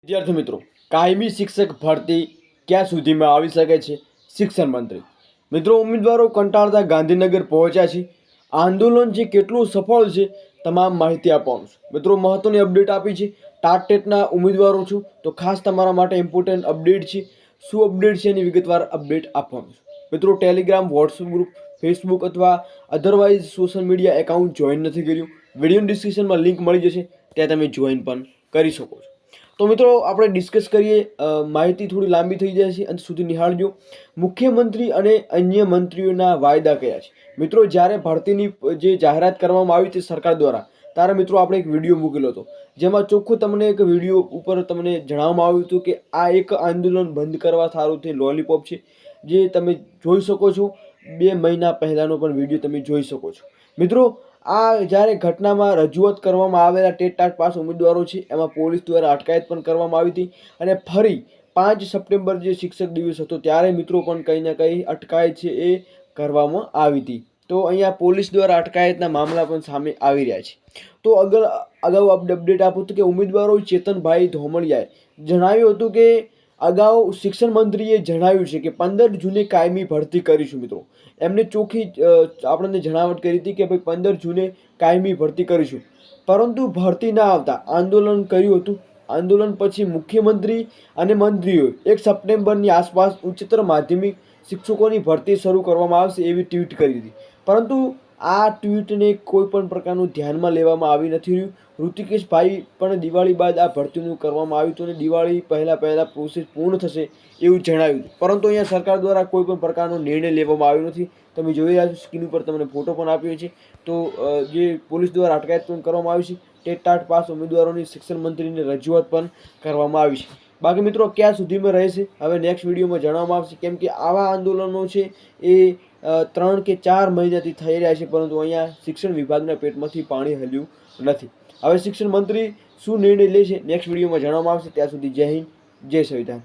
વિદ્યાર્થી મિત્રો, કાયમી શિક્ષક ભરતી ક્યાં સુધીમાં આવી શકે છે? શિક્ષણ મંત્રી મિત્રો, ઉમેદવારો કંટાળતા ગાંધીનગર પહોંચ્યા છે. આંદોલન છે કેટલું સફળ છે, તમામ માહિતી આપવાનું છે. મિત્રો, મહત્વની અપડેટ આપી છે. ટાટ ટેટના ઉમેદવારો છું તો ખાસ તમારા માટે ઇમ્પોર્ટન્ટ અપડેટ છે. શું અપડેટ છે એની વિગતવાર અપડેટ આપવાનું છે. મિત્રો, ટેલિગ્રામ, વોટ્સઅપ ગ્રુપ, ફેસબુક અથવા otherwise social media account join નથી કર્યું, વિડીયો ડિસ્ક્રિપ્શનમાં લિંક મળી જશે, ત્યાં તમે જોઈન પણ કરી શકો છો. તો મિત્રો, આપણે ડિસ્કસ કરીએ. માહિતી થોડી લાંબી થઈ જાય છે, અંત સુધી નિહાળજો. મુખ્યમંત્રી અને અન્ય મંત્રીઓના વાયદા કયા છે? મિત્રો, જ્યારે ભરતીની જે જાહેરાત કરવામાં આવી હતી સરકાર દ્વારા, ત્યારે મિત્રો આપણે એક વિડીયો મૂકેલો હતો, જેમાં ચોખ્ખું તમને એક વિડીયો ઉપર તમને જણાવવામાં આવ્યું હતું કે આ એક આંદોલન બંધ કરવા સારું તે લોલીપોપ છે, જે તમે જોઈ શકો છો. 2 મહિના પહેલાંનો પણ વિડીયો તમે જોઈ શકો છો. મિત્રો, આ જ્યારે ઘટનામાં રજૂઆત કરવામાં આવેલા ટેટ ટાટ પાસ ઉમેદવારો છે, એમાં પોલીસ દ્વારા અટકાયત પણ કરવામાં આવી હતી. અને ફરી 5 સપ્ટેમ્બર જે શિક્ષક દિવસ હતો ત્યારે મિત્રો પણ કંઈ ના કંઈ અટકાયત છે એ કરવામાં આવી હતી. તો અહીંયા પોલીસ દ્વારા અટકાયતના મામલા પણ સામે આવી રહ્યા છે. તો અગાઉ અપડેટ આપું હતું કે ઉમેદવારો ચેતનભાઈ ધોમડિયાએ જણાવ્યું હતું કે અગાઉ શિક્ષણ મંત્રીએ જણાવ્યું છે કે 15 જૂને કાયમી ભરતી કરીશું. મિત્રો, એમને ચોખ્ખી આપણને જણાવટ કરી હતી કે ભાઈ 15 જૂને કાયમી ભરતી કરીશું, પરંતુ ભરતી ના આવતા આંદોલન કર્યું હતું. આંદોલન પછી મુખ્યમંત્રી અને મંત્રીઓએ 1 સપ્ટેમ્બરની આસપાસ ઉચ્ચતર માધ્યમિક શિક્ષકોની ભરતી શરૂ કરવામાં આવશે એવી ટ્વીટ કરી હતી, પરંતુ આ ટ્વીટને કોઈ પણ પ્રકારનું ધ્યાનમાં લેવામાં આવી નથી રહ્યું. ઋતિકેશભાઈ પણ દિવાળી બાદ આ ભરતીનું કરવામાં આવ્યું હતું અને દિવાળી પહેલાં પ્રોસેસ પૂર્ણ થશે એવું જણાવ્યું હતું, પરંતુ અહીંયા સરકાર દ્વારા કોઈ પણ પ્રકારનો નિર્ણય લેવામાં આવ્યો નથી. તમે જોઈ રહ્યા છો, સ્ક્રીન ઉપર તમને ફોટો પણ આપ્યો છે. તો જે પોલીસ દ્વારા અટકાયત પણ કરવામાં આવી છે. ટેટ ટાટ પાસ ઉમેદવારોની શિક્ષણ મંત્રીને રજૂઆત પણ કરવામાં આવી છે. બાકી મિત્રો, ક્યાં સુધીમાં રહેશે હવે નેક્સ્ટ વિડીયોમાં જણાવવામાં આવશે, કેમ કે આવા આંદોલનો છે એ 3 કે 4 મહિનાથી થઈ રહ્યા છે, પરંતુ અહીંયા શિક્ષણ વિભાગના પેટમાંથી પાણી હલ્યું નથી. હવે શિક્ષણ મંત્રી શું નિર્ણય લે છે નેક્સ્ટ વિડીયોમાં જણાવવામાં આવશે. ત્યાં સુધી જય હિન્દ, જય સંવિધાન.